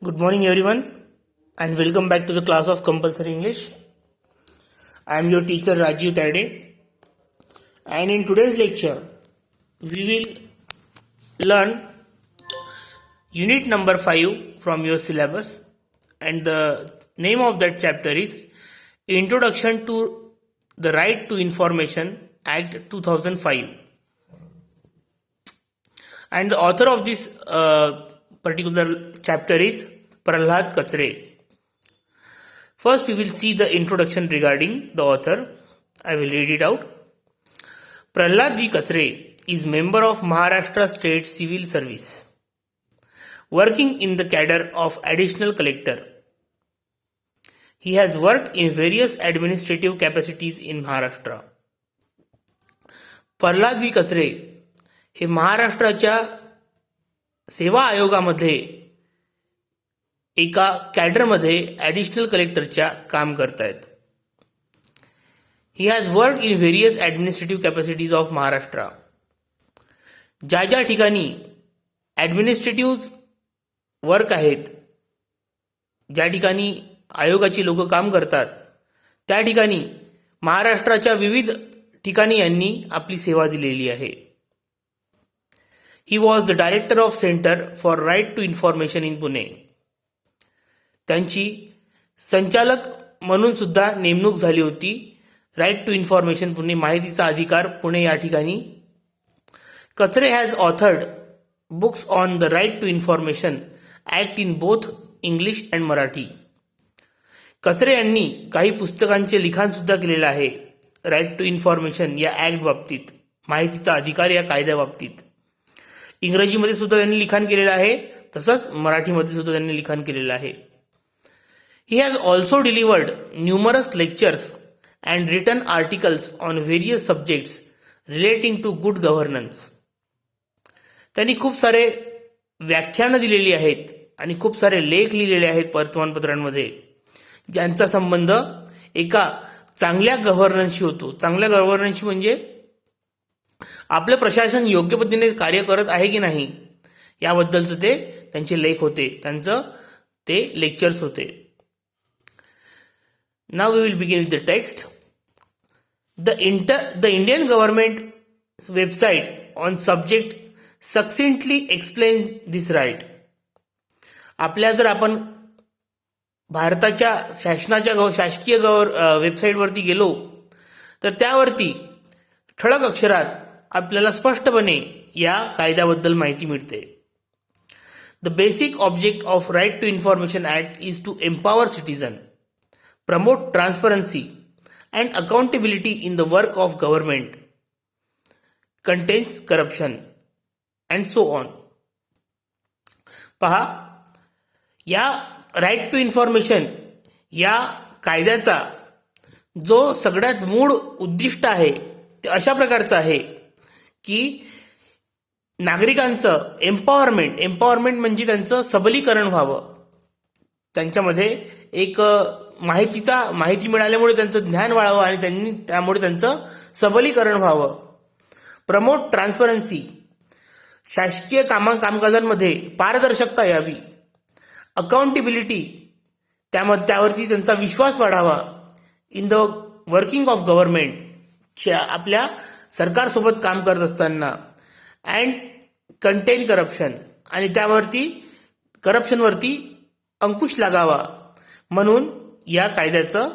Good morning, everyone, and welcome back to the class of Compulsory English. I am your teacher Rajiv Tade, and in today's lecture, we will learn unit number 5 from your syllabus, and the name of that chapter is Introduction to the Right to Information Act 2005. And the author of this particular chapter is Prahlad Kachre. First, we will see the introduction regarding the author. I will read it out. Prahlad V. Kachre is member of Maharashtra State Civil Service, working in the cadre of Additional Collector. He has worked in various administrative capacities in Maharashtra. Pralhad V कचरे हे महाराष्ट्राच्या सेवा आयोगामध्ये एका कॅडरमध्ये additional कलेक्टरच्या काम करतायत. He has work in various administrative capacities of Maharashtra. ज्या ज्या ठिकाणी ॲडमिनिस्ट्रेटिव्ह वर्क आहेत, ज्या ठिकाणी आयोगाची लोक काम करतात, त्या ठिकाणी महाराष्ट्राच्या विविध ठिकाणी यांनी आपली सेवा दिलेली आहे. He was the director of centre for right to information in Pune. त्यांची संचालक म्हणून सुद्धा नेमणूक झाली होती. राईट टू इन्फॉर्मेशन पुणे, माहितीचा अधिकार पुणे या ठिकाणी. Kachare has authored books on the right to information act in both English and Marathi. Kachare यांनी काही पुस्तकांचे लिखाण सुद्धा केलेलं आहे राईट टू इन्फॉर्मेशन या ॲक्ट बाबतीत, माहितीचा अधिकार या कायद्या बाबतीत. इंग्रजीमध्ये सुद्धा त्यांनी लिखाण केलेलं आहे, तसंच मराठीमध्ये सुद्धा त्यांनी लिखाण केलेलं आहे. He has also delivered numerous lectures and written articles on various subjects relating to good governance. त्यांनी खूप सारे व्याख्यानं दिलेली आहेत आणि खूप सारे लेख लिहिलेले आहेत वर्तमानपत्रांमध्ये, ज्यांचा संबंध एका चांगल्या गव्हर्नन्सशी होतो. चांगल्या गव्हर्नन्सशी म्हणजे आपलं प्रशासन योग्य पद्धतीने कार्य करत आहे की नाही याबद्दलचं ते त्यांचे लेख होते, त्यांचं ते लेक्चर्स होते. Now we will begin with the text. The Indian government website on subject succinctly explain this right. आपल्या जर आपण भारताच्या शासकीय वेबसाईटवरती गेलो तर त्यावरती ठळक अक्षरात आपल्याला स्पष्टपणे या कायद्याबद्दल माहिती मिळते. The basic object of right to information act is to empower citizen, promote transparency and accountability in the work of government, contains corruption and so on. पहा, या राईट टू इन्फॉर्मेशन या कायद्याचा जो सगळ्यात मूळ उद्दिष्ट आहे ते अशा प्रकारचं आहे की नागरिकांचं एम्पॉवरमेंट म्हणजे त्यांचं सबलीकरण व्हावं. त्यांच्यामध्ये एक माहिती मिळाल्यामुळे त्यांचं ज्ञान वाढावं आणि त्यामुळे त्यांचं सबलीकरण व्हावं. प्रमोट ट्रान्सपरन्सी, शासकीय कामकाजांमध्ये पारदर्शकता यावी. अकाउंटेबिलिटी, त्यावरती त्यांचा विश्वास वाढावा. In the working of government, आपल्या सरकारसोबत काम करत असताना. अँड कंटेन करप्शन, आणि त्यावरती करप्शनवरती अंकुश लागावा. म्हणून या कायद्याचं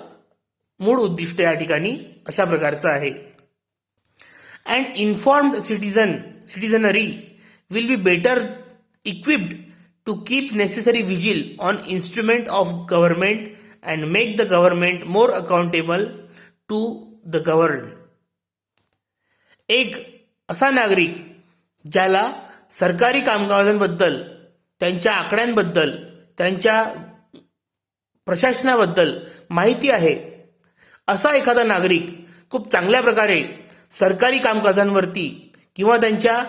मूळ उद्दिष्ट या ठिकाणी अशा प्रकारचं आहे. And informed citizenry will be better equipped to keep necessary vigil on instrument of government and make the government more accountable to the governed. एक असा नागरिक ज्याला सरकारी कामकाजांबद्दल, त्यांच्या आकड्यांबद्दल, त्यांच्या प्रशासनाबद्दल माहिती आहे, असा एखादा नागरिक खूप चांगल्या प्रकारे सरकारी कामकाजांवरती किंवा त्यांच्या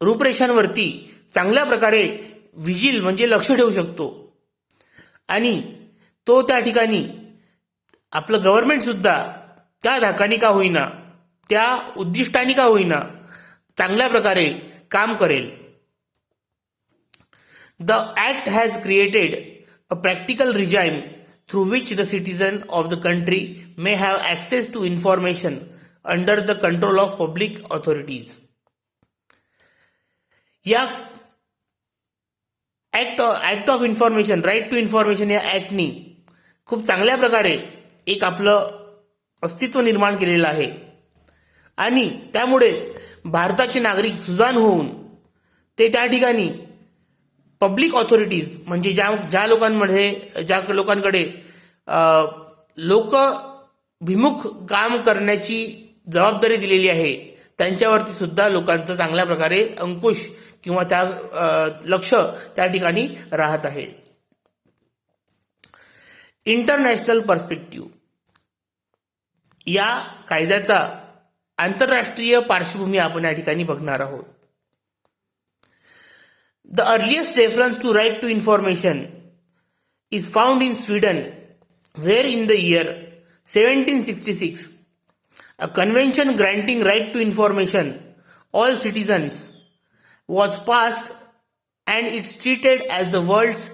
रूपरेषांवरती चांगल्या प्रकारे विजिल म्हणजे लक्ष ठेवू शकतो. आणि तो त्या ठिकाणी आपलं गव्हर्नमेंट सुद्धा त्या धाकानी का होईना, त्या उद्दिष्टाने का होईना चांगल्या प्रकारे काम करेल. The act has created a practical regime through which the citizen of the country may have access to information under the control of public authorities. या act of information, right to information या ऍक्टनी खूप चांगल्या प्रकारे एक आपलं अस्तित्व निर्माण केलेलं आहे आणि त्यामुळे भारताचे नागरिक सुजाण होऊन ते त्या ठिकाणी पब्लिक ऑथॉरिटीज म्हणजे ज्या लोकांकडे लोकभिमुख काम करण्याची जबाबदारी दिलेली आहे त्यांच्यावरती सुद्धा लोकांचं चांगल्या प्रकारे अंकुश किंवा त्या लक्ष त्या ठिकाणी राहत आहे. इंटरनॅशनल पर्स्पेक्टिव्ह या कायद्याचा आंतरराष्ट्रीय पार्श्वभूमी आपण या ठिकाणी बघणार आहोत. The earliest reference to right to information is found in Sweden, where in the year 1766, a convention granting right to information all citizens was passed, and it's treated as the world's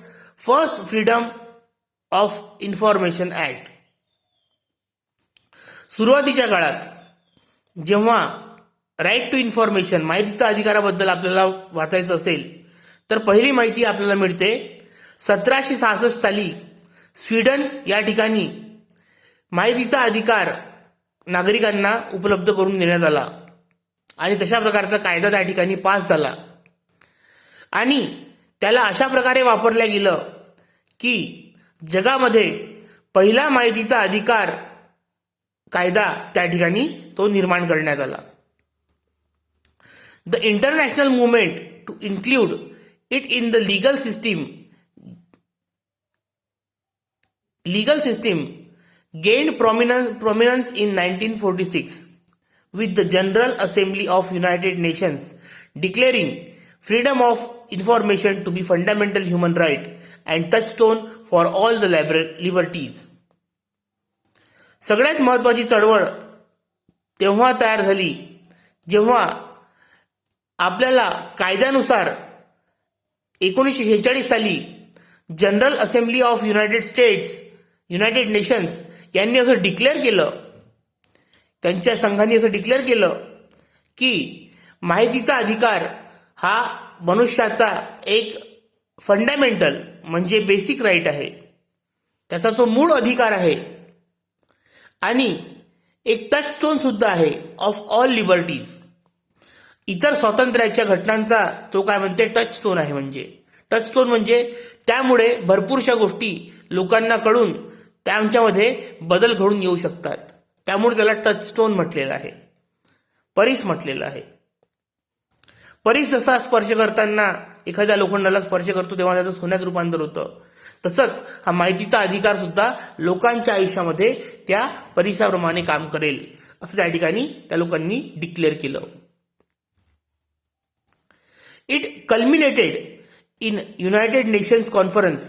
first Freedom of Information Act. सुरुवातीच्या काळात जेव्हा right to information, माहितीचा अधिकाराबद्दल आपल्याला वाचायचं असेल तर पहिली माहिती आपल्याला मिळते 1766 साली स्वीडन या ठिकाणी माहितीचा अधिकार नागरिकांना उपलब्ध करून देण्यात आला आणि तशा प्रकारचा कायदा त्या ठिकाणी पास झाला आणि त्याला अशा प्रकारे वापरल्या गेलं की जगामध्ये पहिला माहितीचा अधिकार कायदा त्या ठिकाणी तो निर्माण करण्यात आला. The international movement to include it in the legal system gained prominence in 1946 with the General Assembly of United Nations declaring freedom of information to be fundamental human right and touchstone for all the liberties. सगळ्यात महत्वाची चळवळ तेव्हा तयार झाली जेव्हा आपल्याला कायद्यानुसार 1946 साली general assembly of United nations यांनी असं डिक्लेअर केलं, त्यांच्या संघाने असं डिक्लेअर केलं की माहितीचा अधिकार हा मनुष्याचा एक फंडामेंटल म्हणजे बेसिक राईट आहे, त्याचा तो मूळ अधिकार आहे आणि एक टचस्टोन सुद्धा आहे ऑफ ऑल लिबर्टीज. इतर स्वातंत्र्याच्या घटनांचा तो काय म्हणते टचस्टोन आहे. टचस्टोन म्हणजे त्यामुळे भरपूरशा गोष्टी लोकांना कळून त्यांच्यामध्ये बदल घडून येऊ शकतात, त्यामुळे त्याला टचस्टोन म्हटलेलं आहे, परीस म्हटलेलं आहे. परीस जसा स्पर्श करताना एखाद्या लोखंडाला स्पर्श करतो तेव्हा त्याचं सोन्यात रूपांतर होतं, तसंच हा माहितीचा अधिकार सुद्धा लोकांच्या आयुष्यामध्ये त्या परिसाप्रमाणे काम करेल असं त्या ठिकाणी त्या लोकांनी डिक्लेअर केलं. It culminated in United Nations Conference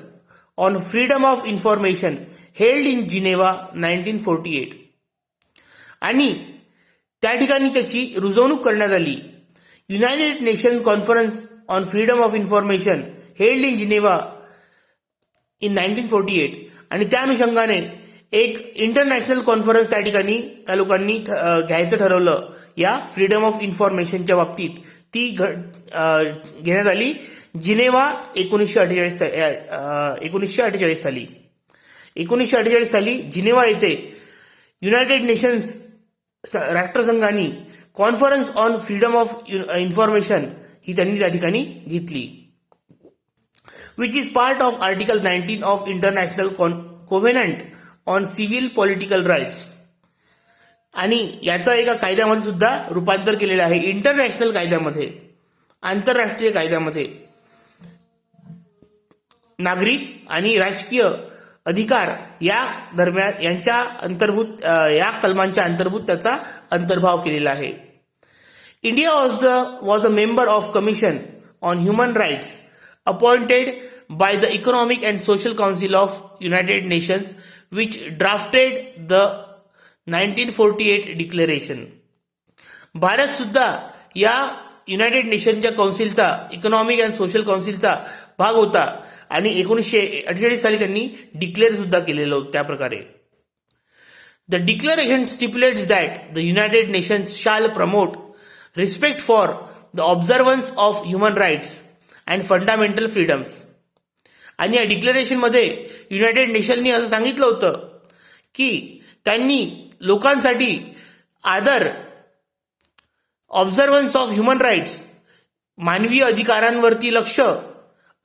on Freedom of Information held in Geneva 1948 आणि त्या ठिकाणी त्याची रुजवणूक करण्यात आली. United nation conference on freedom of information held in Geneva in 1948 आणि त्या अनुषंगाने एक इंटरनॅशनल कॉन्फरन्स त्या ठिकाणी त्या लोकांनी घ्यायचं ठरवलं या फ्रीडम ऑफ इन्फॉर्मेशनच्या बाबतीत. ती घेण्यात आली जिनेवा 1948 साली. 1948 साली जिनेवा येथे युनायटेड नेशन्स राष्ट्रसंघाने conference on freedom of information ही त्यांनी त्या ठिकाणी घेतली, which is part of article 19 of international covenant on civil political rights. आणि याचा एका कायद्यामध्ये सुद्धा रूपांतर केलेलं आहे. इंटरनॅशनल कायद्यामध्ये, आंतरराष्ट्रीय कायद्यामध्ये नागरिक आणि राजकीय अधिकार या दरम्यान यांच्या अंतर्भूत या कलमांच्या अंतर्भूत त्याचा अंतर्भाव केलेला आहे. India was a member of commission on human rights appointed by the economic and social council of United Nations which drafted the 1948 declaration. Bharat सुद्धा या युनायटेड नेशनच्या काउन्सिलचा, इकॉनॉमिक अँड सोशल काउन्सिलचा भाग होता आणि 1948 साली त्यांनी डिक्लेअर सुद्धा केलेलं होतं त्या प्रकारे. The declaration stipulates that the United Nations shall promote respect for the observance of human rights and fundamental freedoms. आणि या डिक्लेरेशनमध्ये युनायटेड नेशननी असं सांगितलं होतं की त्यांनी लोकांसाठी आदर, ऑब्झर्वन्स ऑफ ह्युमन राईट्स, मानवीय अधिकारांवरती लक्ष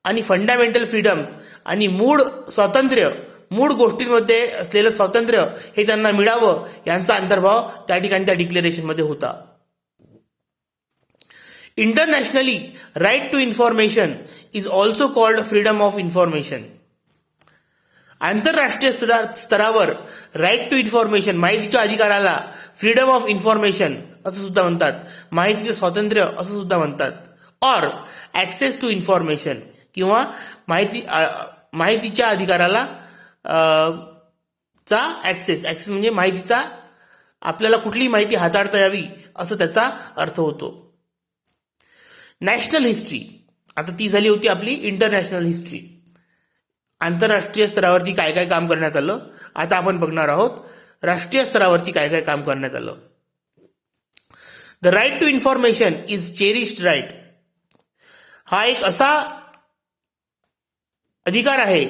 आणि फंडामेंटल फ्रीडम्स आणि मूळ स्वातंत्र्य, मूळ गोष्टींमध्ये असलेलं स्वातंत्र्य हे त्यांना मिळावं यांचा अंतर्भाव त्या ठिकाणी त्या डिक्लेरेशनमध्ये होता. Internationally right to information is also called freedom of information. आंतरराष्ट्रीय स्तरावर राईट टू इन्फॉर्मेशन, माहितीच्या अधिकाराला फ्रीडम ऑफ इन्फॉर्मेशन असं सुद्धा म्हणतात, माहितीचे स्वातंत्र्य असं सुद्धा म्हणतात. ऑर ऍक्सेस टू इन्फॉर्मेशन किंवा माहितीच्या अधिकाराला चा ऍक्सेस म्हणजे माहितीचा, आपल्याला कुठलीही माहिती हाताळता यावी असं त्याचा अर्थ होतो. नॅशनल हिस्ट्री, आता ती झाली होती आपली इंटरनॅशनल हिस्ट्री. आंतरराष्ट्रीय स्तरावरती काय काय काम करण्यात आलं. आता आपण बघणार आहोत राष्ट्रीय स्तरावरती काय काय काम करण्यात आलं. The right to information is cherished right. हा एक असा अधिकार आहे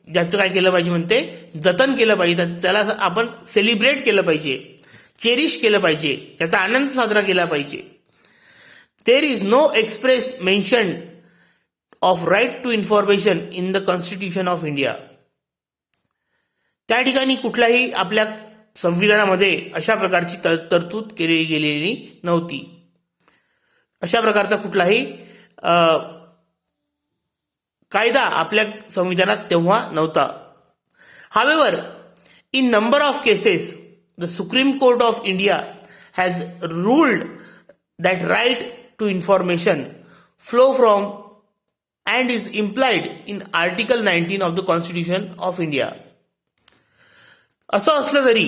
ज्याचं काय केलं पाहिजे म्हणते, जतन केलं पाहिजे, त्याला आपण सेलिब्रेट केलं पाहिजे, चेरिश केलं पाहिजे, त्याचा आनंद साजरा केला पाहिजे. There is no express mention of right to information in the constitution of India. त्या ठिकाणी कुठल्याही आपल्या संविधानामध्ये अशा प्रकारची तरतूद केली गेलेली नव्हती. अशा प्रकारचा कुठलाही कायदा आपल्या संविधानात तेव्हा नव्हता. However in number of cases the supreme court of India has ruled that right to information flow from and is implied in Article 19 of the Constitution of India. असं असलं तरी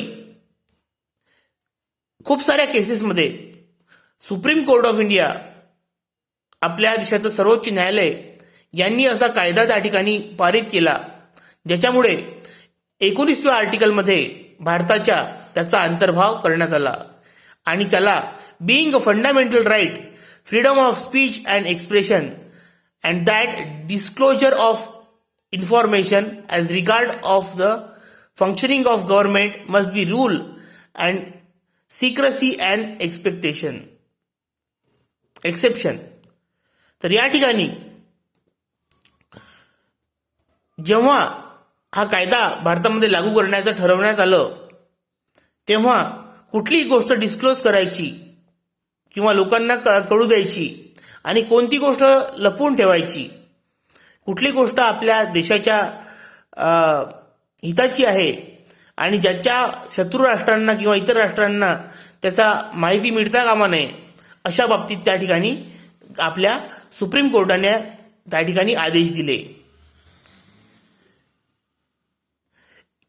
खूप साऱ्या केसेसमध्ये सुप्रीम कोर्ट ऑफ इंडिया, आपल्या देशाचं सर्वोच्च न्यायालय यांनी असा कायदा त्या ठिकाणी पारित केला ज्याच्यामुळे 19व्या आर्टिकलमध्ये भारताच्या त्याचा अंतर्भाव करण्यात आला आणि त्याला being a fundamental right, freedom of speech and expression and that disclosure of information as regard of the functioning of government must be rule and secrecy and exception. तर या ठिकाणी जेव्हा हा कायदा भारतामध्ये लागू करण्याचं ठरवण्यात आलं तेव्हा कुठलीही गोष्ट डिस्क्लोज करायची किंवा लोकांना कळू द्यायची आणि कोणती गोष्ट लपवून ठेवायची, कुठली गोष्ट आपल्या देशाच्या हिताची आहे आणि ज्याच्या शत्रू राष्ट्रांना किंवा इतर राष्ट्रांना त्याचा माहिती मिळता कामा नये, अशा बाबतीत त्या ठिकाणी आपल्या सुप्रीम कोर्टाने त्या ठिकाणी आदेश दिले.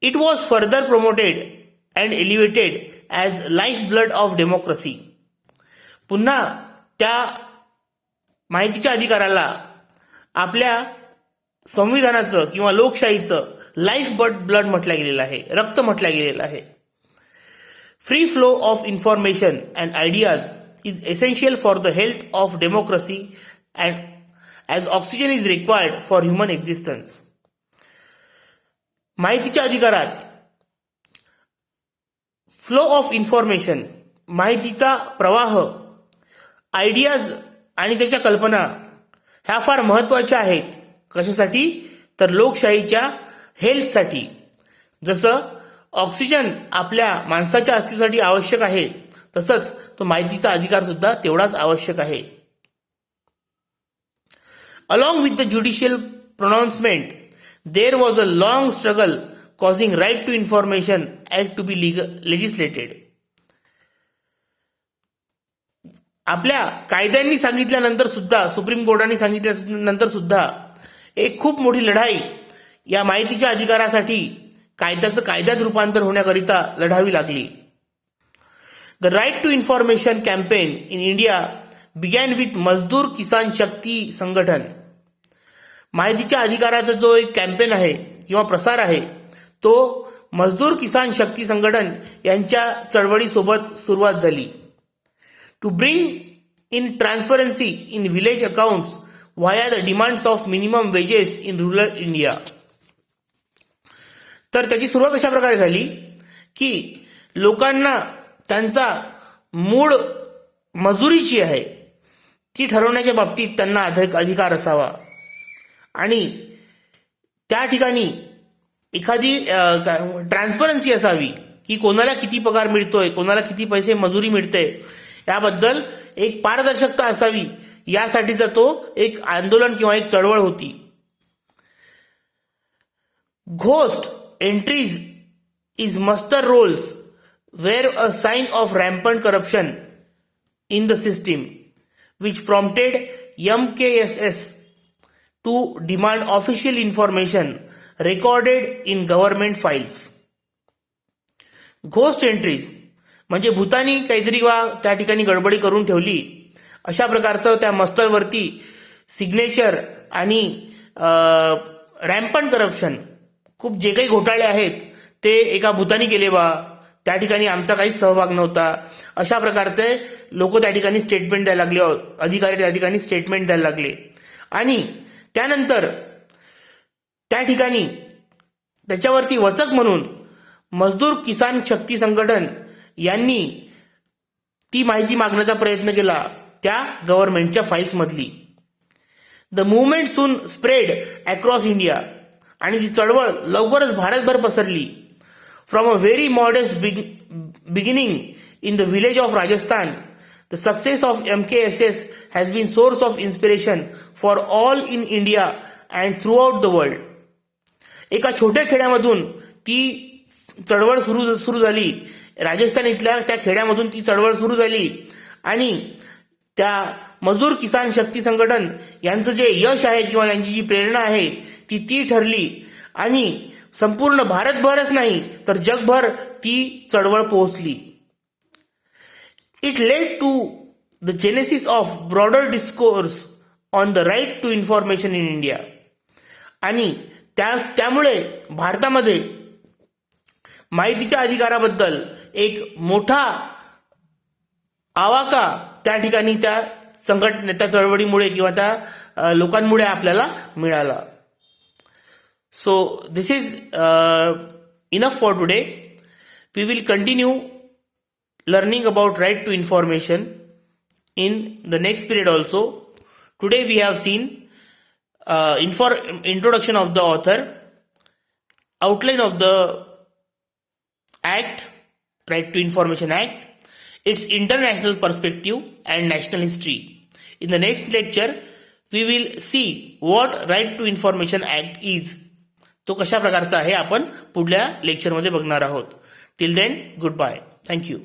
It was further promoted and elevated as life blood of democracy. पुन्हा त्या माहितीच्या अधिकाराला आपल्या संविधानाचं किंवा लोकशाहीचं लाईफ ब्लड म्हटलं गेलेलं आहे, रक्त म्हटलं गेलेलं आहे. Free flow of information and ideas is essential for the health of democracy and as oxygen is required for human existence. माहितीच्या अधिकारात फ्लो ऑफ इन्फॉर्मेशन, माहितीचा प्रवाह, आयडियाज आणि त्याच्या कल्पना ह्या फार महत्वाच्या आहेत. कशासाठी? तर लोकशाहीच्या हेल्थसाठी. जसं ऑक्सिजन आपल्या माणसाच्या अस्तित्वासाठी आवश्यक आहे तसंच तो माहितीचा अधिकार सुद्धा तेवढाच आवश्यक आहे. Along with the judicial pronouncement there was a long struggle causing right to information act to be legislated. आपल्या कायद्यांनी सांगितल्यानंतर सुद्धा, सुप्रीम कोर्टाने सांगितल्यानंतर सुद्धा एक खूप मोठी लढाई या माहितीच्या अधिकारासाठी कायद्यात रूपांतर होण्याकरिता लढावी लागली. The right to information campaign in India began with Mazdoor Kisan शक्ती संघटन. माहितीच्या अधिकाराचा जो एक कॅम्पेन आहे किंवा प्रसार आहे तो मजदूर किसान शक्ती संघटन यांच्या चळवळीसोबत सुरुवात झाली. To bring in transparency in village accounts via the demands of minimum wages in rural India. तर त्याची सुरुवात अशा प्रकारे झाली की लोकांना त्यांचा मूळ मजुरी जी आहे ती ठरवण्याच्या बाबतीत त्यांना अधिकार असावा आणि त्या ठिकाणी एखादी ट्रान्सपरन्सी असावी की कोणाला किती पगार मिळतोय, कोणाला किती पैसे मजुरी मिळते याबद्दल एक पारदर्शकता असावी, यासाठीचा तो एक आंदोलन किंवा एक चळवळ होती. Ghost entries is muster rolls were a sign of rampant corruption in the system, which prompted MKSS to demand official information recorded in government files. Ghost entries म्हणजे भूतानी काहीतरी त्या ठिकाणी गडबडी करून ठेवली अशा प्रकारचं त्या मस्टरवरती सिग्नेचर आणि रॅम्पंट करप्शन, खूप जे काही घोटाळे आहेत ते एका भूतानी केले त्या ठिकाणी आमचा काही सहभाग नव्हता, अशा प्रकारचे लोक त्या ठिकाणी स्टेटमेंट द्यायला लागले, अधिकारी त्या ठिकाणी स्टेटमेंट द्यायला लागले. आणि त्यानंतर त्या ठिकाणी त्याच्यावरती वचक म्हणून मजदूर किसान शक्ती संघटन यांनी ती माहिती मागण्याचा प्रयत्न केला त्या गव्हर्नमेंटच्या फाईल्स मधली. The movement soon spread across India आणि ती चळवळ लवकरच भारतभर पसरली. From a very modest beginning in the village of Rajasthan, the success of MKSS has been source of inspiration for all in India and throughout the world. एका छोट्या खेड्यामधून ती चळवळ सुरू झाली. राजस्थान इथल्या त्या खेड्यामधून ती चळवळ सुरू झाली आणि त्या मजदूर किसान शक्ती संघटन यांचं जे यश आहे किंवा यांची जी प्रेरणा आहे ती ठरली आणि संपूर्ण भारतभरच नाही तर जगभर ती चळवळ पोहोचली. It led to the genesis of broader discourse on the right to information in India. आणि त्यामुळे भारतामध्ये माहितीच्या अधिकाराबद्दल एक मोठा आवाका त्या ठिकाणी त्या त्या चळवळीमुळे किंवा त्या लोकांमुळे आपल्याला मिळाला. So this is enough for today. We will continue learning about right to information in the next period also. Today we have seen introduction of the author, outline of the Act, Right to Information Act, its international perspective and national history. In the next lecture, we will see what Right to Information Act is. तो कशा प्रकारचा आहे आपण पुढल्या लेक्चरमध्ये बघणार आहोत. Till then good bye. Thank you.